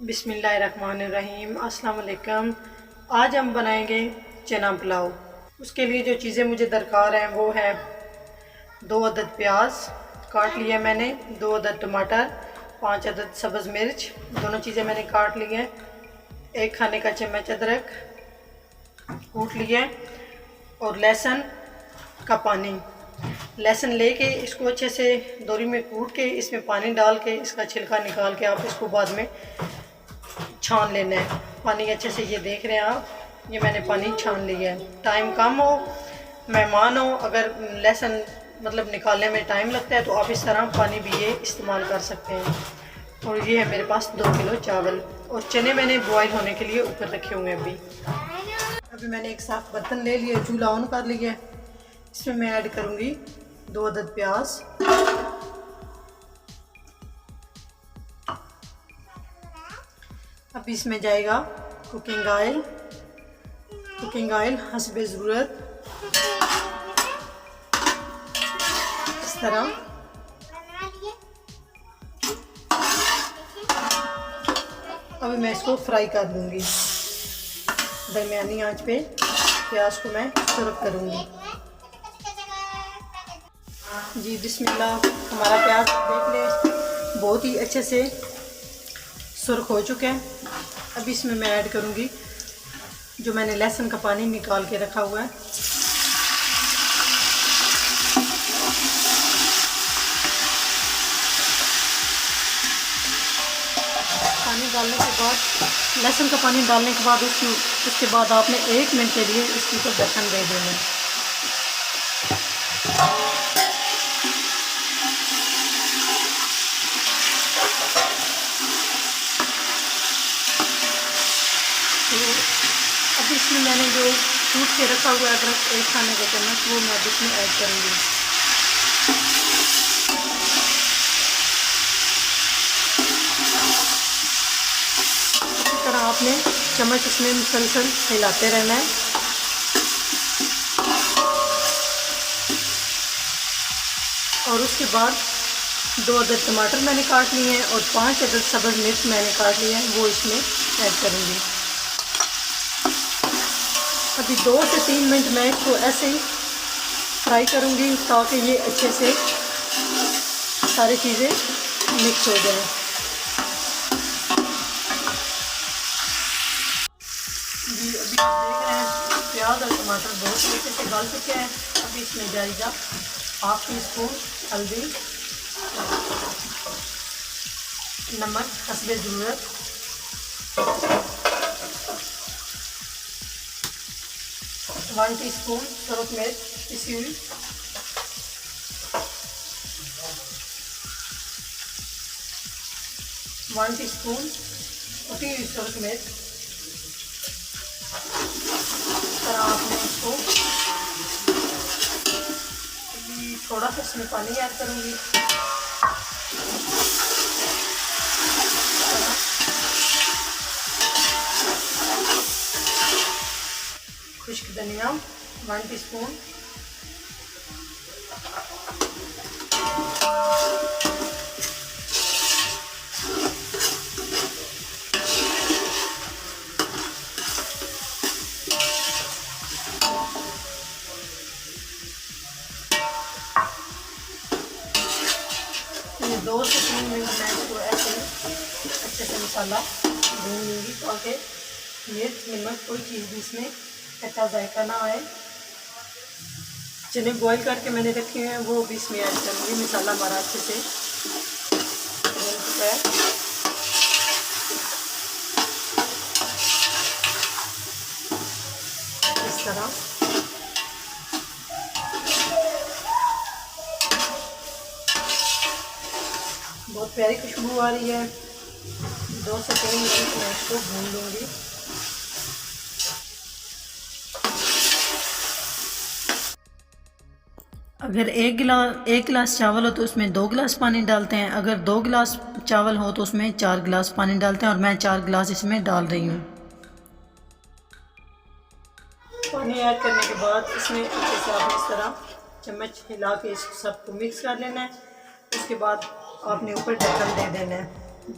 बिस्मिल्लाहिर्रहमानिर्रहीम। अस्सलाम वालेकुम। आज हम बनाएंगे चना पुलाव। उसके लिए जो चीज़ें मुझे दरकार हैं वो है 2 अदद प्याज काट लिया मैंने, 2 अदद टमाटर, 5 अदद सब्ज़ मिर्च, दोनों चीज़ें मैंने काट ली हैं। 1 खाने का चम्मच अदरक कूट लिया और लहसुन का पानी। लहसुन लेके इसको अच्छे से दोरी में कूट के इसमें पानी डाल के इसका छिलका निकाल के आप इसको बाद में छान लेना है। पानी अच्छे से ये देख रहे हैं आप, ये मैंने पानी छान लिया है। टाइम कम हो, मेहमान हो, अगर लहसुन मतलब निकालने में टाइम लगता है तो आप इस तरह पानी भी ये इस्तेमाल कर सकते हैं। और ये है मेरे पास 2 किलो चावल और चने मैंने बॉईल होने के लिए ऊपर रखे हुए हैं। अभी मैंने एक साफ बर्तन ले लिया, चूल्हा ऑन कर लिया। इसमें मैं ऐड करूँगी 2 अदद प्याज, अब इसमें जाएगा कुकिंग ऑयल हस्बे ज़रूरत, इस तरह। अभी मैं इसको फ्राई कर लूँगी। दरमियानी आंच पे प्याज को मैं सुरख करूँगी। जी बिस्मिल्लाह, हमारा प्याज देख लें बहुत ही अच्छे से सुरख हो चुका है। अब इसमें मैं ऐड करूँगी जो मैंने लहसुन का पानी निकाल के रखा हुआ है। पानी डालने के बाद, लहसुन का पानी डालने के बाद उसके बाद आपने 1 मिनट के लिए इसके ऊपर ढक्कन दे देना है। अब इसमें मैंने जो कूट के रखा हुआ अदरक 1 खाने का चम्मच वो मैं इसमें ऐड करूँगी। इसी तरह आपने चम्मच इसमें मुसलसल हिलाते रहना है। और उसके बाद 2 अदद टमाटर मैंने काट लिए हैं और 5 अदद सब्ज़ मिर्च मैंने काट लिए हैं, वो इसमें ऐड करूँगी। अभी 2 से 3 मिनट मैं इसको ऐसे ही फ्राई करूँगी ताकि ये अच्छे से सारी चीज़ें मिक्स हो जाएं। जी अभी आप देख रहे हैं प्याज और टमाटर बहुत अच्छे से गल चुके हैं। अभी इसमें जाएगा 1/2 टीस्पून हल्दी, नमक हस्बे ज़रूरत, 1 टीस्पून सुरख मिर्च पिसी हुई, 1 टीस्पून कुटी हुई सुरख मिर्च। इस तरह आपने इसको, थोड़ा सा इसमें पानी ऐड करूँगी। खुश्क धनिया 1 टीस्पून, ये 2 से 3 मिनट मैं इसको ऐसे अच्छे से मसाला भून लूँगी ताकि मिर्च नमक कोई चीज़ भी इसमें कच्चा जायका ना आए। चने बॉईल करके मैंने रखे हैं वो भी इसमें ऐड करूँगी। मसाला हमारा अच्छे से भून चुका है। इस तरह बहुत प्यारी खुशबू आ रही है। 2 से 3 मिनट मैं इसको भून लूँगी। अगर 1 गिलास चावल हो तो उसमें 2 गिलास पानी डालते हैं। अगर 2 गिलास चावल हो तो उसमें 4 गिलास पानी डालते हैं और मैं 4 गिलास इसमें डाल रही हूँ। पानी ऐड करने के बाद इसमें अच्छे से आपने इस तरह चम्मच हिला के इस सबको मिक्स कर लेना है। उसके बाद आपने ऊपर ढक्कन दे देना है।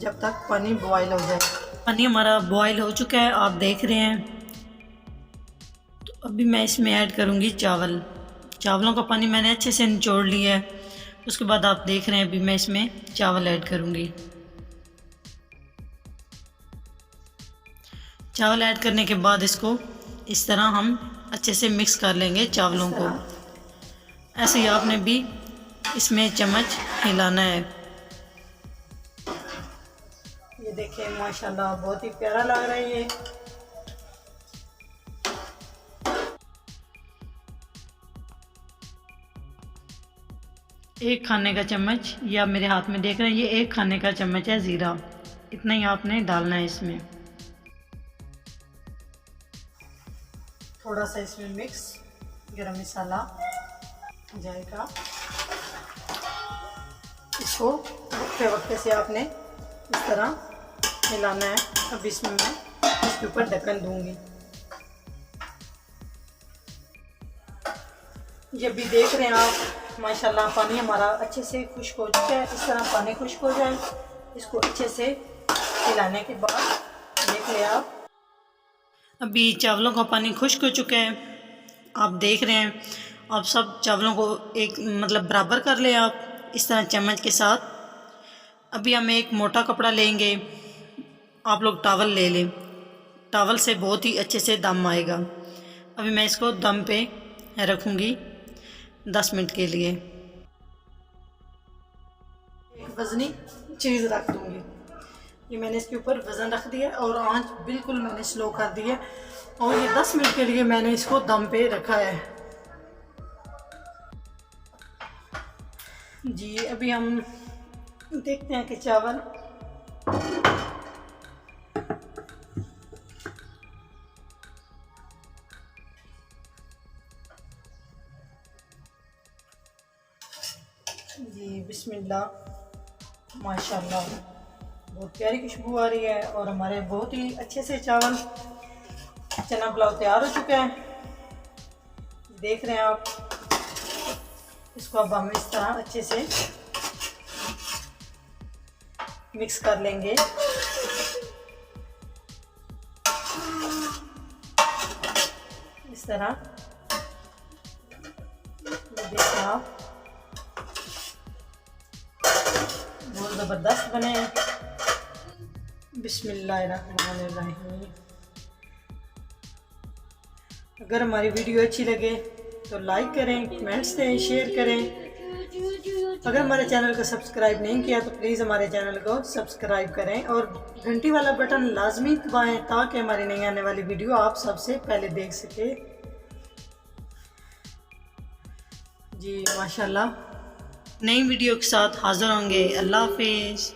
जब तक पानी बॉयल हो जाए। पानी हमारा बॉयल हो चुका है, आप देख रहे हैं। तो अभी मैं इसमें ऐड करूँगी चावल। चावलों का पानी मैंने अच्छे से निचोड़ लिया है। उसके बाद आप देख रहे हैं अभी मैं इसमें चावल ऐड करूँगी। चावल ऐड करने के बाद इसको इस तरह हम अच्छे से मिक्स कर लेंगे चावलों को। ऐसे ही आपने भी इसमें चम्मच हिलाना है। ये देखिए माशाल्लाह बहुत ही प्यारा लग रहा है ये। एक खाने का चम्मच, या मेरे हाथ में देख रहे हैं, ये एक खाने का चम्मच है ज़ीरा। इतना ही आपने डालना है इसमें। थोड़ा सा इसमें मिक्स गरम मसाला जाएगा। इसको वक्फे वक्फे से आपने इस तरह हिलाना है। अब इसमें मैं इसके ऊपर ढक्कन दूंगी। ये भी देख रहे हैं आप माशाल्लाह पानी हमारा अच्छे से खुश्क हो चुका है। इस तरह पानी खुश्क हो जाए, इसको अच्छे से हिलाने के बाद देख लें आप। अभी चावलों का पानी खुश्क हो चुका है, आप देख रहे हैं। आप सब चावलों को एक मतलब बराबर कर लें आप इस तरह चम्मच के साथ। अभी हम एक मोटा कपड़ा लेंगे, आप लोग टॉवल ले लें। टॉवल से बहुत ही अच्छे से दम आएगा। अभी मैं इसको दम पे रखूँगी 10 मिनट के लिए। एक वज़नी चीज़ रख दूँगी। ये मैंने इसके ऊपर वज़न रख दिया और आंच बिल्कुल मैंने स्लो कर दी है और ये 10 मिनट के लिए मैंने इसको दम पे रखा है। जी अभी हम देखते हैं कि चावल जी बिस्मिल्लाह माशाल्लाह बहुत प्यारी खुशबू आ रही है और हमारे बहुत ही अच्छे से चावल चना पुलाव तैयार हो चुका है। देख रहे हैं आप। इसको अब हम इस तरह अच्छे से मिक्स कर लेंगे। इस तरह देखिए आप, बहुत ज़बरदस्त बने हैं। बिस्मिल्लाहिर्रहमानिर्रहीम। अगर हमारी वीडियो अच्छी लगे तो लाइक करें, कमेंट्स दें, शेयर करें। अगर हमारे चैनल को सब्सक्राइब नहीं किया तो प्लीज़ हमारे चैनल को सब्सक्राइब करें और घंटी वाला बटन लाजमी दबाएं ताकि हमारी नई आने वाली वीडियो आप सबसे पहले देख सके। जी माशाल्लाह नई वीडियो के साथ हाज़िर होंगे। अल्लाह हाफिज़।